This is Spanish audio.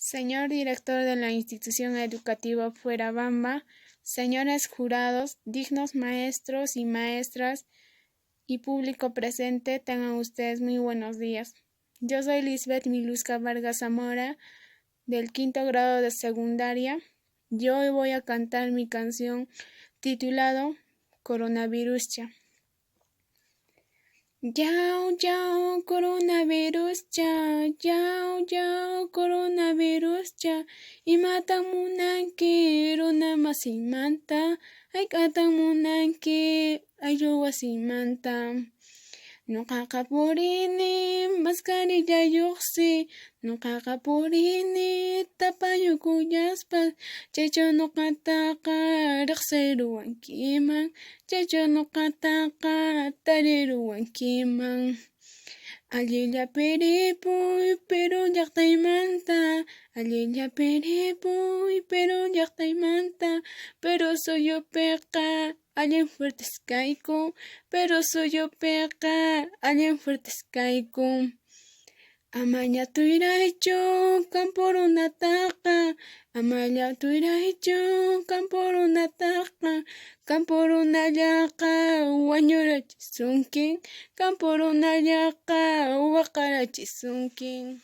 Señor director de la institución educativa Fuerabamba, señores jurados, dignos maestros y maestras y público presente, tengan ustedes muy buenos días. Yo soy Lisbeth Miluska Vargas Zamora, del 5º grado de secundaria. Yo hoy voy a cantar mi canción titulado Coronaviruscha. Yao, yao, coronaviruscha, yao, yao, coronaviruscha, imatan munanki, runa masimanta, ay katan munanki, ay ruwasimanta. Nuqaqa purini, mascarilla lluqsi, nuqaqa purini, tapayukullaspas, chaychu nuqataqa riqsiruwankiman, chaychu nuqataqa tariruwankiman. Allilla piripuy, Perú llaqtaymanta, allilla piripuy, Perú llaqtaymanta, Perú suyupiqa allin fuertes kayku, Perú suyupiqa allin fuertes kayku. Amaya tuyraychu kampurunataqa, amaya tuyraychu kampurunataqa, kampurunallaqa wañurachisunkin, kampurunallaqa waqarachisunkin.